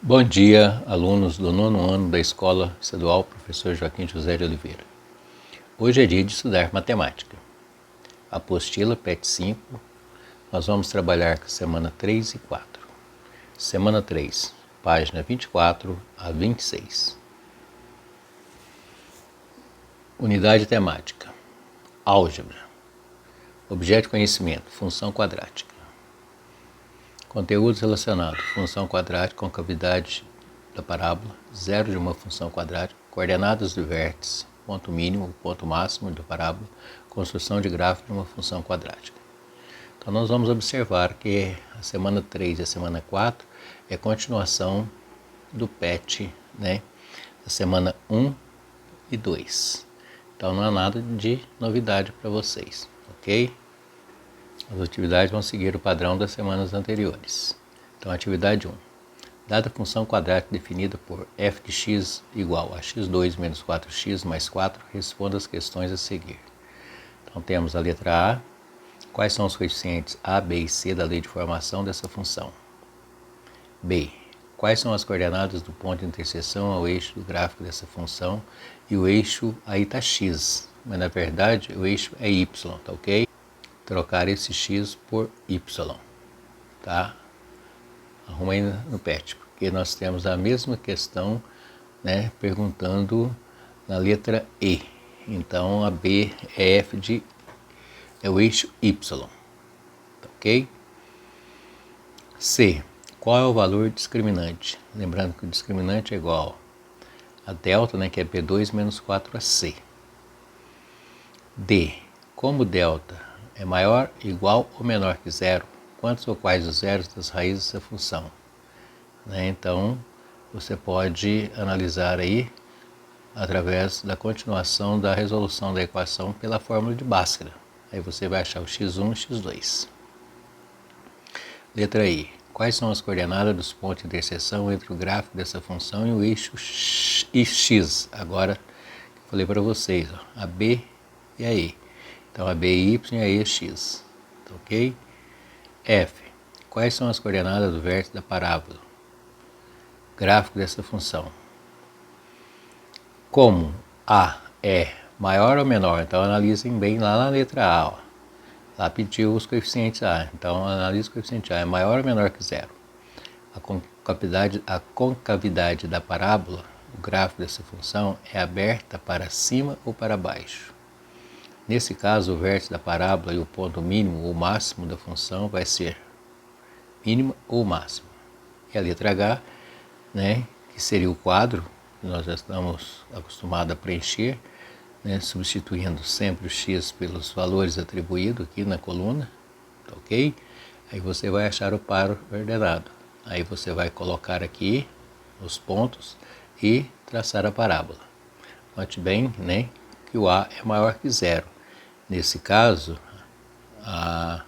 Bom dia, alunos do 9º ano da Escola Estadual Professor Joaquim José de Oliveira. Hoje é dia de estudar matemática. Apostila PET 5, nós vamos trabalhar com a semana 3 e 4. Semana 3, página 24 a 26. Unidade temática, álgebra, objeto de conhecimento, função quadrática. Conteúdos relacionados, função quadrática, concavidade da parábola, zero de uma função quadrática, coordenadas do vértice, ponto mínimo, ponto máximo da parábola, construção de gráfico de uma função quadrática. Então nós vamos observar que a semana 3 e a semana 4 é continuação do PET, né? A semana 1 e 2. Então não há nada de novidade para vocês, ok? As atividades vão seguir o padrão das semanas anteriores. Então, atividade 1. Dada a função quadrática definida por f de x igual a x2 menos 4x mais 4, responda as questões a seguir. Então, temos a letra A. Quais são os coeficientes a, b e c da lei de formação dessa função? B. Quais são as coordenadas do ponto de interseção ao eixo do gráfico dessa função? E o eixo aí está x, mas na verdade o eixo é y, tá ok? Trocar esse x por y, tá? Arruma aí no PET, porque nós temos a mesma questão, né, perguntando na letra E. Então a B é o eixo y, tá ok? C. Qual é o valor discriminante? Lembrando que o discriminante é igual a delta, né, que é B2 menos 4AC. D. Como delta é maior, igual ou menor que zero, quantos ou quais os zeros das raízes dessa função? Né? Então, você pode analisar aí através da continuação da resolução da equação pela fórmula de Bhaskara. Aí você vai achar o x1 e x2. Letra I. Quais são as coordenadas dos pontos de interseção entre o gráfico dessa função e o eixo x? Agora, eu falei para vocês, ó, a B e a E. Então, a B é y e a E é x. Tá ok? F. Quais são as coordenadas do vértice da parábola? Gráfico dessa função. Como A é maior ou menor, então analisem bem lá na letra A. Ó. Lá pediu os coeficientes A. Então, analise o coeficiente A. É maior ou menor que zero? A concavidade da parábola, o gráfico dessa função, é aberta para cima ou para baixo? Nesse caso, o vértice da parábola e o ponto mínimo ou máximo da função vai ser mínimo ou máximo. E a letra H, né, que seria o quadro, que nós já estamos acostumados a preencher, né, substituindo sempre o x pelos valores atribuídos aqui na coluna, tá ok? Aí você vai achar o par ordenado. Aí você vai colocar aqui os pontos e traçar a parábola. Note bem, né, que o A é maior que zero. Nesse caso, a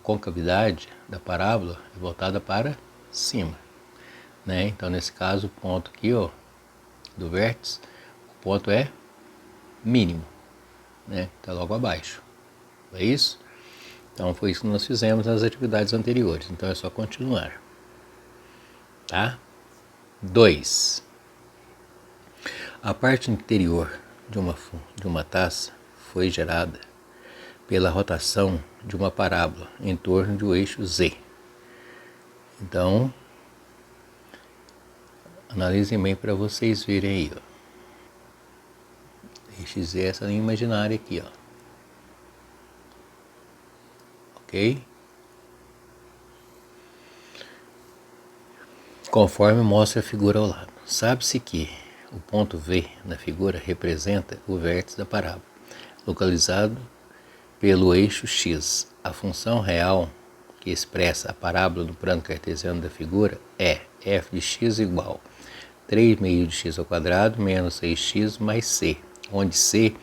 concavidade da parábola é voltada para cima, né? Então, nesse caso, o ponto aqui, ó, do vértice, o ponto é mínimo, né? Está logo abaixo. É isso? Então, foi isso que nós fizemos nas atividades anteriores. Então, é só continuar. Tá? 2. A parte interior de uma taça foi gerada pela rotação de uma parábola em torno do eixo Z. Então, analisem bem para vocês verem aí, ó. Eixo Z é essa linha imaginária aqui, ó. Ok? Conforme mostra a figura ao lado. Sabe-se que o ponto V na figura representa o vértice da parábola, localizado pelo eixo x. A função real que expressa a parábola do plano cartesiano da figura é f de x igual 3 meio de x ao quadrado menos 6x mais c, onde c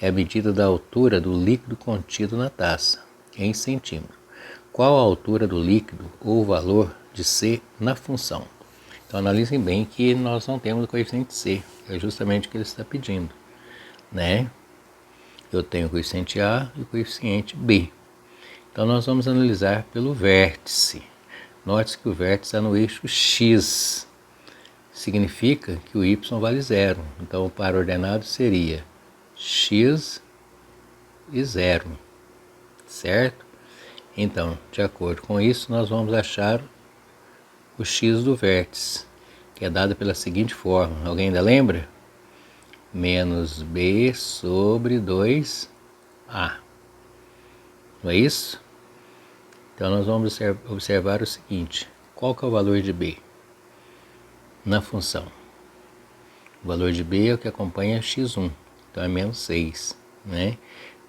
é a medida da altura do líquido contido na taça, em centímetro. Qual a altura do líquido ou o valor de c na função? Então analisem bem que nós não temos o coeficiente c, é justamente o que ele está pedindo, né? Eu tenho o coeficiente A e o coeficiente B. Então, nós vamos analisar pelo vértice. Note que o vértice está no eixo X. significa que o y vale zero. Então o par ordenado seria x e zero, certo? Então, de acordo com isso, nós vamos achar o x do vértice, que é dado pela seguinte forma. Alguém ainda lembra? Menos b sobre 2a. Não é isso? Então nós vamos observar o seguinte. Qual que é o valor de b na função? O valor de b é o que acompanha x1. Então é menos 6, né?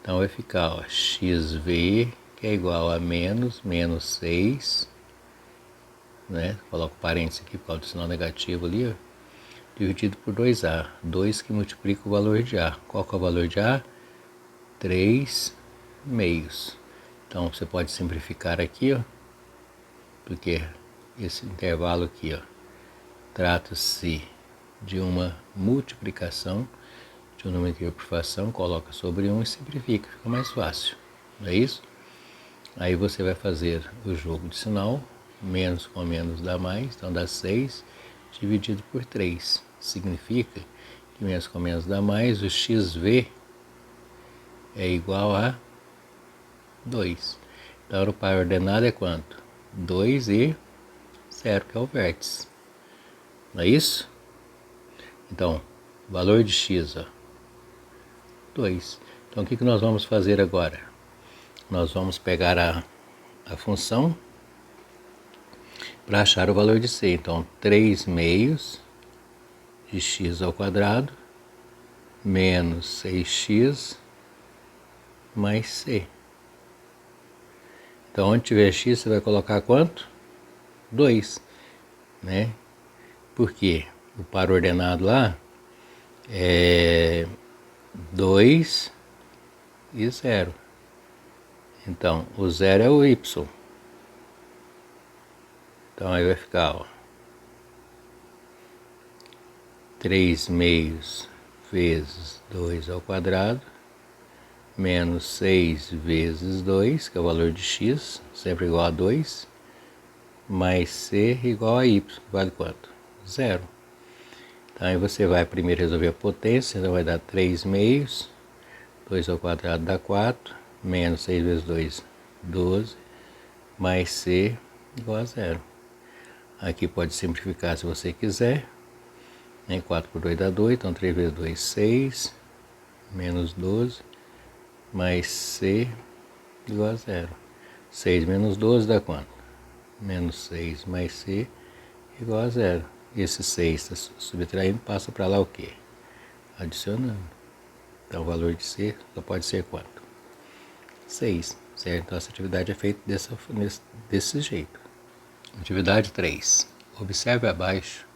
Então vai ficar, ó, xv, que é igual a menos 6, né? Coloco parênteses aqui por causa do sinal negativo ali, ó, dividido por 2a. 2 que multiplica o valor de a. Qual que é o valor de a? 3 meios. Então você pode simplificar aqui, ó, porque esse intervalo aqui, ó, trata-se de uma multiplicação de um número inteiro por fração, coloca sobre 1 e simplifica, fica mais fácil, não é isso? Aí você vai fazer o jogo de sinal, menos com menos dá mais, então dá 6 dividido por 3, significa que menos com menos dá mais, o xv é igual a 2. Então o par ordenado é quanto? 2 e 0, que é o vértice, não é isso? Então, valor de x, ó, 2. Então o que nós vamos fazer agora? Nós vamos pegar a função para achar o valor de c. Então 3 meios de x ao quadrado menos 6x mais c. Então onde tiver x você vai colocar quanto? 2, né? Porque o par ordenado lá é 2 e 0. Então, o 0 é o y. Então, aí vai ficar, ó, 3 meios vezes 2 ao quadrado, menos 6 vezes 2, que é o valor de x, sempre igual a 2, mais c igual a y, que vale quanto? 0. Então, aí você vai primeiro resolver a potência, então vai dar 3 meios, 2 ao quadrado dá 4, menos 6 vezes 2, 12, mais c igual a 0. Aqui pode simplificar se você quiser, né? 4 por 2 dá 2, então 3 vezes 2, 6, menos 12, mais c igual a 0. 6 menos 12 dá quanto? Menos 6 mais c igual a 0. Esse 6 está subtraindo, passa para lá o quê? Adicionando. Então o valor de c só pode ser quanto? 6, certo? Então essa atividade é feita desse jeito. Atividade 3. Observe abaixo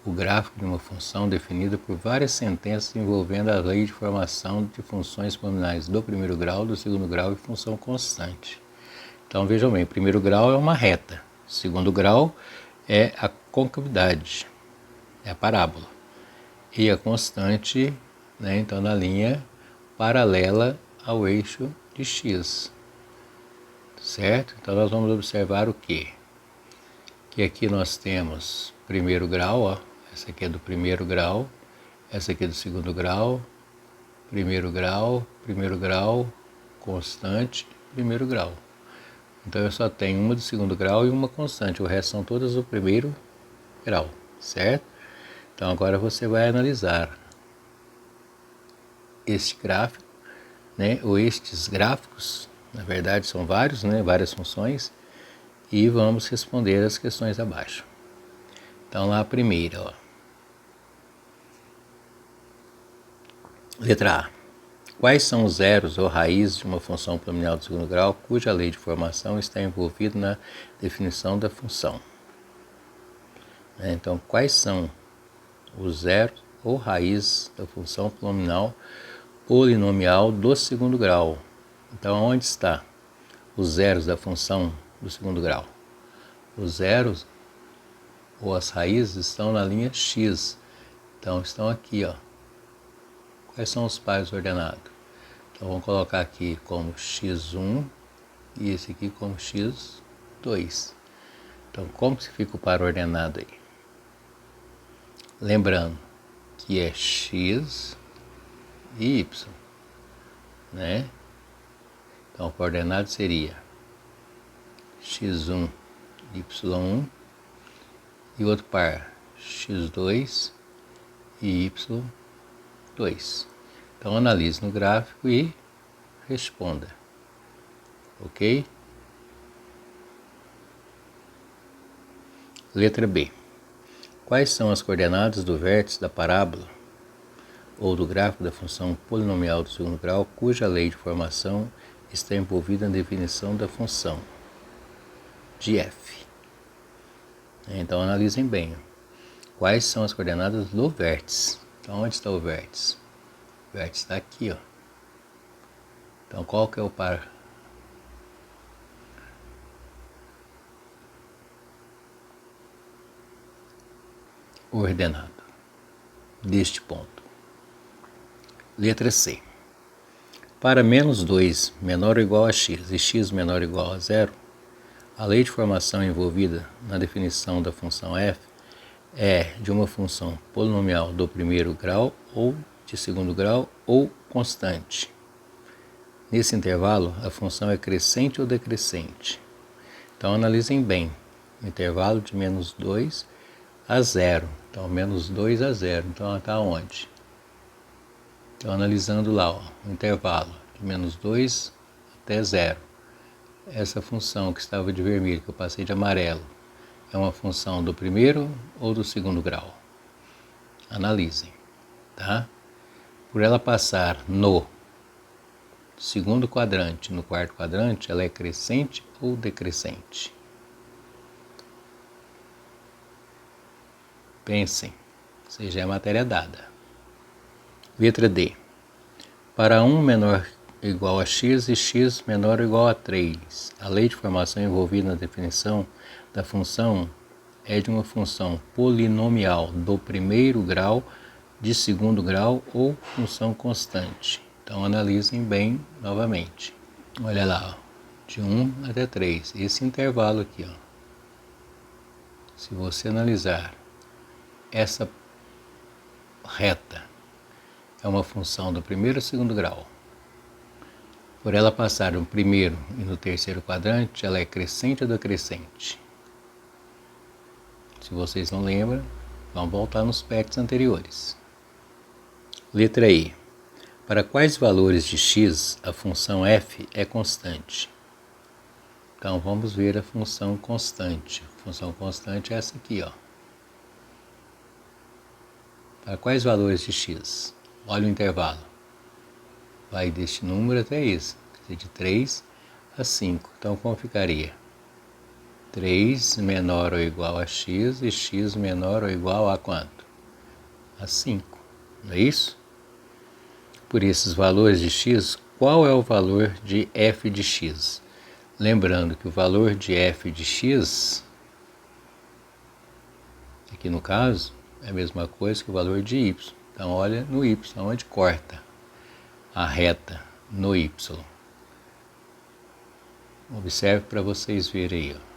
o gráfico de uma função definida por várias sentenças envolvendo a lei de formação de funções polinomiais do primeiro grau, do segundo grau e função constante. Então vejam bem, primeiro grau é uma reta, segundo grau é a concavidade, é a parábola, e a constante, né, então na linha paralela ao eixo de x, certo? Então nós vamos observar o quê? Que aqui nós temos primeiro grau, ó, essa aqui é do primeiro grau, essa aqui é do segundo grau, primeiro grau, constante, primeiro grau. Então eu só tenho uma do segundo grau e uma constante, o resto são todas do primeiro grau, certo? Então agora você vai analisar este gráfico, né, ou estes gráficos, na verdade são vários, né, várias funções, e vamos responder as questões abaixo. Então lá a primeira, ó. Letra A. Quais são os zeros ou raízes de uma função polinomial do segundo grau cuja lei de formação está envolvida na definição da função? Então, quais são os zeros ou raízes da função polinomial do segundo grau? Então, onde está os zeros da função do segundo grau? Os zeros ou as raízes estão na linha x. Então, estão aqui, ó. Quais são os pares ordenados? Então, vamos colocar aqui como x1 e esse aqui como x2. Então, como que fica o par ordenado aí? Lembrando que é x e y, né? Então, o coordenado seria x1, y1 e outro par x2 e y2. Então, analise no gráfico e responda, ok? Letra B. Quais são as coordenadas do vértice da parábola ou do gráfico da função polinomial do segundo grau cuja lei de formação está envolvida na definição da função de f? Então, analisem bem. Quais são as coordenadas do vértice? Então, onde está o vértice? O vértice está aqui, ó. Então, qual que é o par? O ordenado deste ponto. Letra C. Para menos 2 menor ou igual a x e x menor ou igual a zero, a lei de formação envolvida na definição da função f é de uma função polinomial do primeiro grau ou de segundo grau ou constante. Nesse intervalo, a função é crescente ou decrescente. Então, analisem bem. O intervalo de menos 2 a 0. Então, menos 2 a 0. Então, ela está onde? Então, analisando lá, ó, o intervalo de menos 2 até 0. Essa função que estava de vermelho, que eu passei de amarelo, é uma função do primeiro ou do segundo grau? Analisem, tá? Por ela passar no segundo quadrante, no quarto quadrante, ela é crescente ou decrescente? Pensem, isso já é matéria dada. Letra D. Para 1 menor ou igual a x e x menor ou igual a 3, a lei de formação envolvida na definição da função é de uma função polinomial do primeiro grau, de segundo grau ou função constante. Então, analisem bem novamente. Olha lá, ó, de 1 até 3, esse intervalo aqui, ó. Se você analisar essa reta, é uma função do primeiro e segundo grau. Por ela passar no primeiro e no terceiro quadrante, ela é crescente ou decrescente? Se vocês não lembram, vamos voltar nos PETs anteriores. Letra I. Para quais valores de x a função f é constante? Então, vamos ver a função constante. A função constante é essa aqui, ó. Para quais valores de x? Olha o intervalo. Vai deste número até esse, de 3 a 5. Então, como ficaria? 3 menor ou igual a x e x menor ou igual a quanto? A 5. Não é isso? Por esses valores de x, qual é o valor de f de x? Lembrando que o valor de f de x, aqui no caso, é a mesma coisa que o valor de y. Então, olha no y, onde corta a reta no y. Observe para vocês verem aí, ó.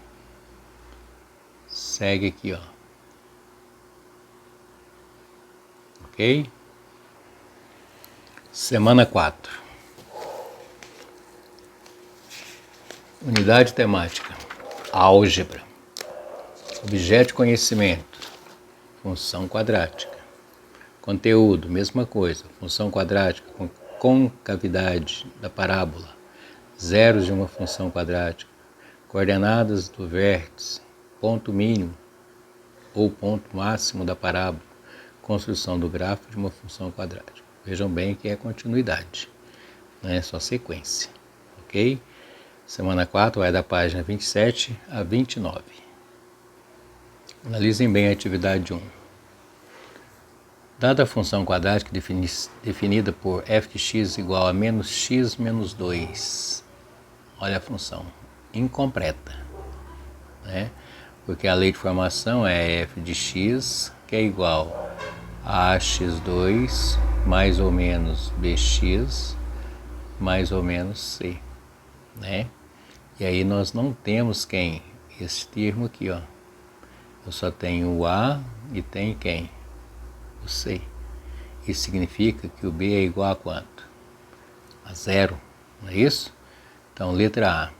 Segue aqui, ó. Ok? Semana 4. Unidade temática. Álgebra. Objeto de conhecimento. Função quadrática. Conteúdo, mesma coisa. Função quadrática com concavidade da parábola. Zeros de uma função quadrática. Coordenadas do vértice. Ponto mínimo ou ponto máximo da parábola. Construção do gráfico de uma função quadrática. Vejam bem que é continuidade, não é só sequência, ok? Semana 4 vai da página 27 a 29. Analisem bem a atividade 1. Dada a função quadrática definida por f de x igual a menos x menos 2, olha a função incompleta, né? Porque a lei de formação é f de x, que é igual a x2 mais ou menos bx mais ou menos c, né? E aí nós não temos esse termo aqui, ó. Eu só tenho o a e tem quem? o C. Isso significa que o B é igual a quanto? A 0, não é isso? Então, letra A.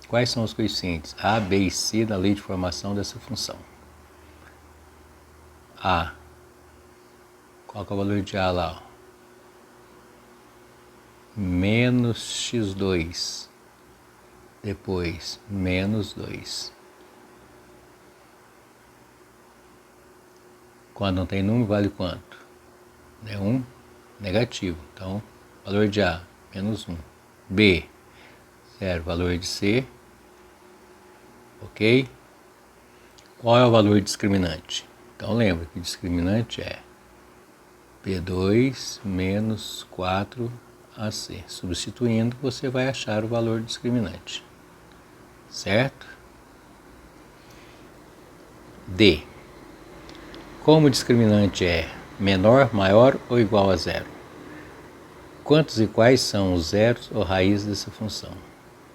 Quais são os coeficientes A, B e C da lei de formação dessa função? A. Qual que é o valor de A lá? Ó? Menos x2. Depois, menos 2. Quando não tem número, vale quanto? É 1 negativo. Então, valor de A, menos 1. B, 0. Valor de C, ok? Qual é o valor discriminante? Então, lembra que o discriminante é P2 menos 4AC. Substituindo, você vai achar o valor discriminante. Certo? D. Como o discriminante é menor, maior ou igual a 0? Quantos e quais são os zeros ou raízes dessa função?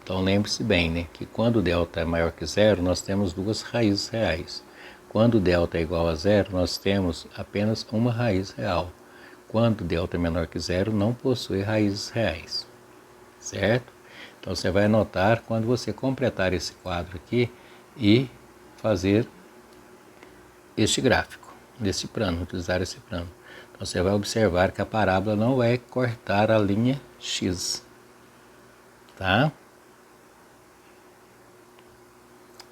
Então lembre-se bem, né, que quando delta é maior que 0, nós temos duas raízes reais. Quando delta é igual a 0, nós temos apenas uma raiz real. Quando delta é menor que 0, não possui raízes reais. Certo? Então você vai anotar quando você completar esse quadro aqui e fazer este gráfico, desse plano, utilizar esse plano. Então você vai observar que a parábola não vai cortar a linha X. Tá?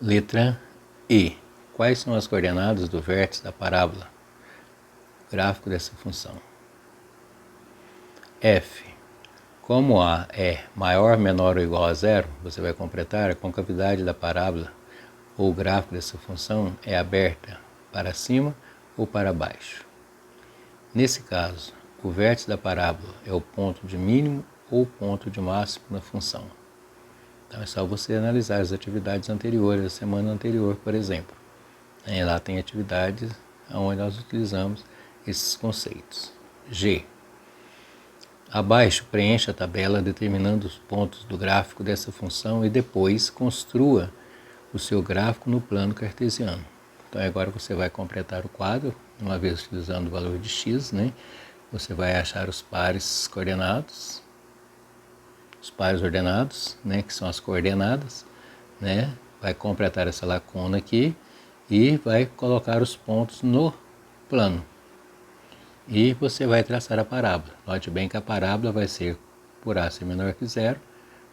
Letra E. Quais são as coordenadas do vértice da parábola? Gráfico dessa função. F. Como A é maior, menor ou igual a 0, você vai completar a concavidade da parábola ou gráfico dessa função é aberta para cima ou para baixo. Nesse caso, o vértice da parábola é o ponto de mínimo ou ponto de máximo na função. Então é só você analisar as atividades anteriores, da semana anterior, por exemplo. Aí lá tem atividades onde nós utilizamos esses conceitos. G. Abaixo, preencha a tabela determinando os pontos do gráfico dessa função e depois construa o seu gráfico no plano cartesiano. Então agora você vai completar o quadro, uma vez utilizando o valor de x, né? Você vai achar os pares coordenados, os pares ordenados, né? Que são as coordenadas, né? Vai completar essa lacuna aqui e vai colocar os pontos no plano. E você vai traçar a parábola. Note bem que a parábola vai ser, por A ser menor que 0,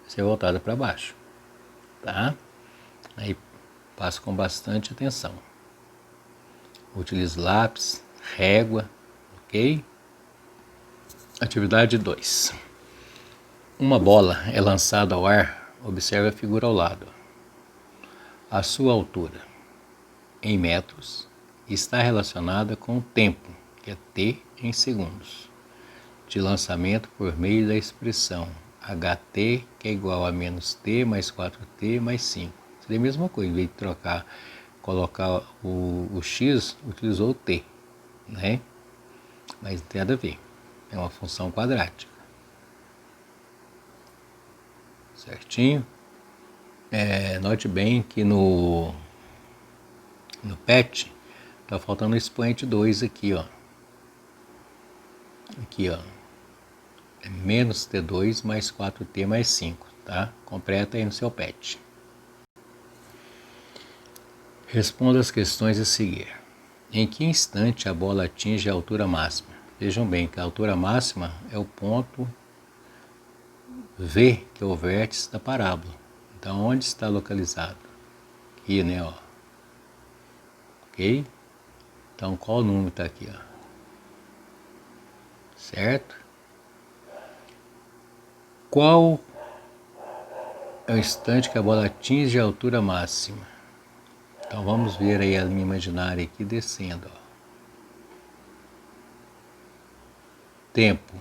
vai ser voltada para baixo. Tá? Aí passo com bastante atenção. Utilize lápis, régua, ok? Atividade 2. Uma bola é lançada ao ar, observe a figura ao lado. A sua altura, em metros, está relacionada com o tempo, que é t em segundos, de lançamento por meio da expressão ht, que é igual a menos t mais 4t mais 5. Seria a mesma coisa, em vez de colocar o x, utilizou o t, né? Mas não tem nada a ver, é uma função quadrática. Certinho? Note bem que no PET está faltando o expoente 2 aqui, ó. Aqui, ó. É menos T2 mais 4T mais 5, tá? Completa aí no seu PET. Responda as questões a seguir. Em que instante a bola atinge a altura máxima? Vejam bem que a altura máxima é o ponto V, que é o vértice da parábola. Então, onde está localizado? Aqui, né, ó. Ok? Então, qual número está aqui, ó? Certo? Qual é o instante que a bola atinge a altura máxima? Então, vamos ver aí a linha imaginária aqui descendo, ó. Tempo,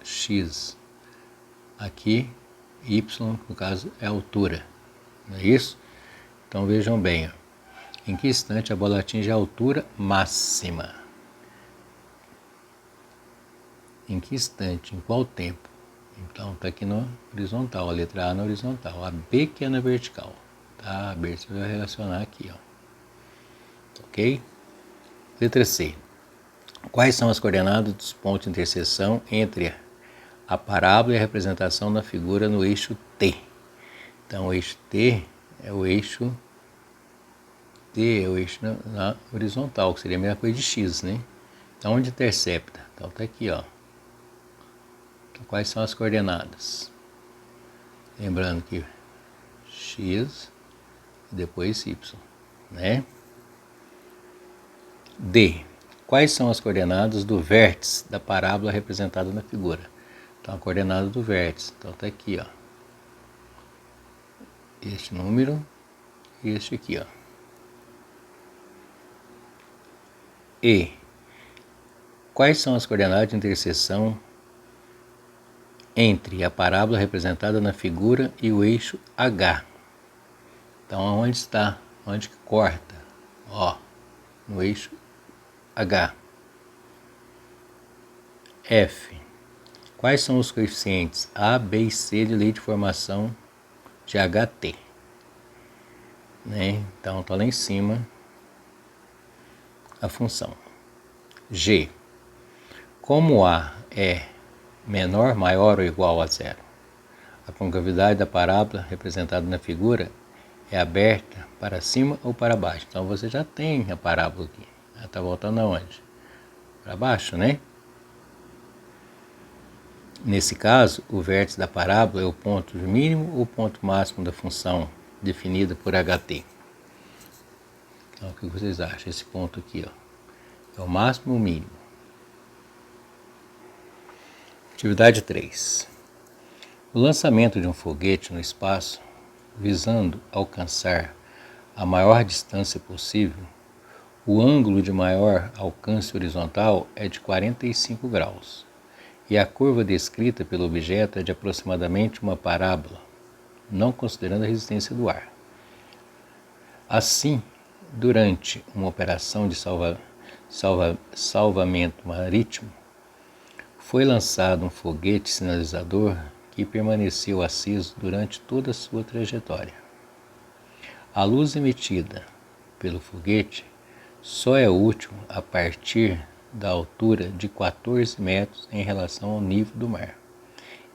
x. Aqui, y, no caso, é a altura. Não é isso? Então, vejam bem, ó. Em que instante a bola atinge a altura máxima? Em que instante? Em qual tempo? Então, está aqui na horizontal, a letra A na horizontal, a B que é na vertical. Tá? A B você vai relacionar aqui, ó. Ok? Letra C. Quais são as coordenadas dos pontos de interseção entre a parábola e a representação da figura no eixo T? Então, o eixo T é o eixo na horizontal, que seria a mesma coisa de X, né? Então, onde intercepta? Então, tá aqui, ó. Então, quais são as coordenadas? Lembrando que X e depois Y, né? D. Quais são as coordenadas do vértice da parábola representada na figura? Então, a coordenada do vértice. Então, tá aqui, ó. Este número e este aqui, ó. E. Quais são as coordenadas de interseção entre a parábola representada na figura e o eixo H? Então, onde está? Onde que corta? Ó, no eixo H. F. Quais são os coeficientes A, B e C de lei de formação de HT? Né? Então, está lá em cima a função. G. Como A é menor, maior ou igual a zero, a concavidade da parábola representada na figura é aberta para cima ou para baixo. Então, você já tem a parábola aqui. Ela está voltando aonde? Para baixo, né? Nesse caso, o vértice da parábola é o ponto mínimo ou ponto máximo da função definida por HT. Então, o que vocês acham? Esse ponto aqui, ó, é o máximo ou o mínimo? Atividade 3. O lançamento de um foguete no espaço, visando alcançar a maior distância possível, o ângulo de maior alcance horizontal é de 45 graus. E a curva descrita pelo objeto é de aproximadamente uma parábola, não considerando a resistência do ar. Assim, durante uma operação de salvamento marítimo, foi lançado um foguete sinalizador que permaneceu aceso durante toda a sua trajetória. A luz emitida pelo foguete só é útil a partir da altura de 14 metros em relação ao nível do mar.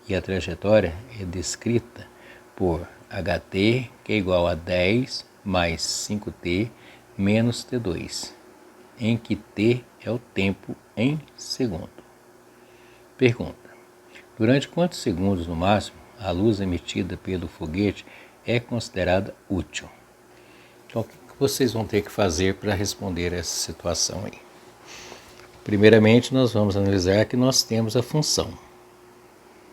E a trajetória é descrita por HT, que é igual a 10 mais 5T menos T2, em que T é o tempo em segundo. Pergunta: durante quantos segundos no máximo a luz emitida pelo foguete é considerada útil? Então, o que vocês vão ter que fazer para responder essa situação aí? Primeiramente, nós vamos analisar que nós temos a função.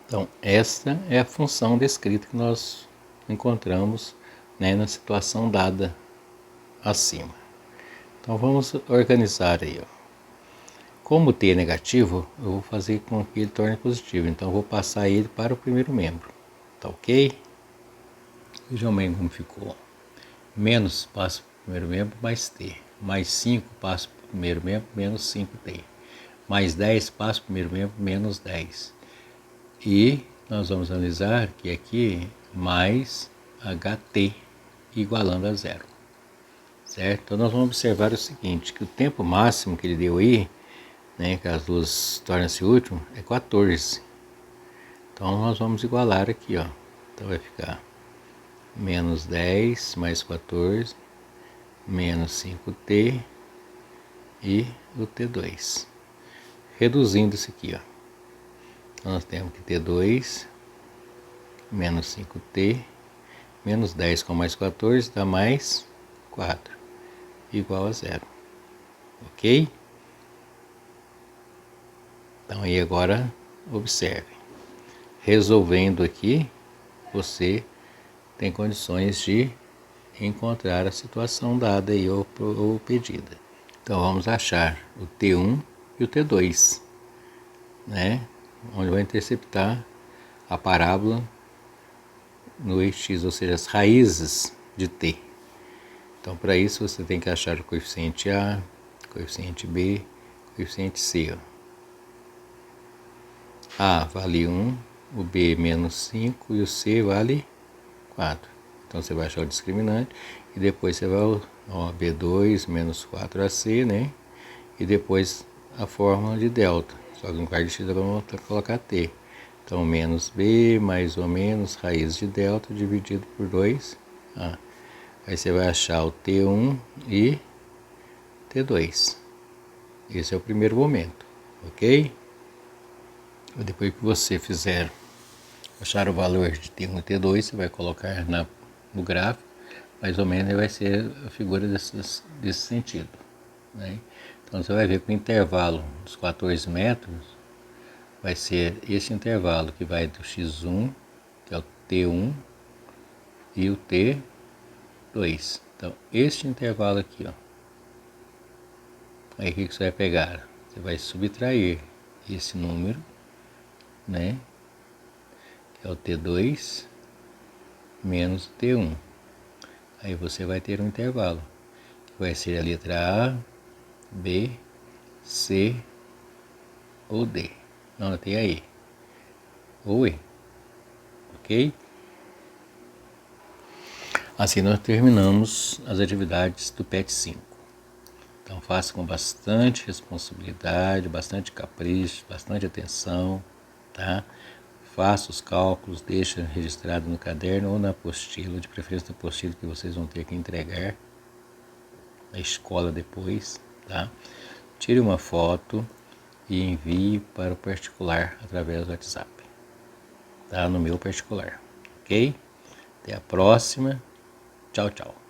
Então, esta é a função descrita que nós encontramos, né, na situação dada acima. Então, vamos organizar aí, ó. Como T é negativo, eu vou fazer com que ele torne positivo. Então, eu vou passar ele para o primeiro membro. Tá ok? Vejam bem como ficou. Menos passa para o primeiro membro, mais T. Mais 5 passa para o primeiro membro, menos 5T. Mais 10 passa para o primeiro membro, menos 10. E nós vamos analisar que aqui mais HT igualando a zero. Certo? Então, nós vamos observar o seguinte, que o tempo máximo que ele deu aí, né, que as luzes tornam-se útil, é 14. Então, nós vamos igualar aqui, ó. Então, vai ficar menos 10 mais 14, menos 5T e o T2. Reduzindo isso aqui, ó. Então, nós temos que T2 menos 5T menos 10 com mais 14 dá mais 4, igual a zero. Ok? Então, aí agora, observe. Resolvendo aqui, você tem condições de encontrar a situação dada aí ou pedida. Então, vamos achar o T1 e o T2, né? Onde vai interceptar a parábola no eixo X, ou seja, as raízes de T. Então, para isso, você tem que achar o coeficiente A, coeficiente B, coeficiente C. Ó. A vale 1, o B menos 5 e o C vale 4. Então, você vai achar o discriminante e depois você vai, ó, B2 menos 4AC, né? E depois a fórmula de delta, só que no lugar de x vamos colocar t. Então, menos b mais ou menos raiz de delta dividido por 2. Aí você vai achar o T1 e T2. Esse é o primeiro momento, ok? Depois que você fizer achar o valor de T1 e T2, você vai colocar no gráfico, mais ou menos vai ser a figura desse sentido, né? Então você vai ver que o intervalo dos 14 metros vai ser esse intervalo que vai do x1, que é o T1, e o T2. Então este intervalo aqui, ó. Aí o que você vai pegar? Você vai subtrair esse número, né? Que é o T2 menos o T1. Aí você vai ter um intervalo, que vai ser a letra A, B, C ou D. Não, tem aí. Ou E. Ok? Assim nós terminamos as atividades do PET 5. Então faça com bastante responsabilidade, bastante capricho, bastante atenção, tá? Faça os cálculos, deixa registrado no caderno ou na apostila, de preferência na apostila que vocês vão ter que entregar na escola depois, tá? Tire uma foto e envie para o particular através do WhatsApp, tá? No meu particular, ok? Até a próxima. Tchau, tchau.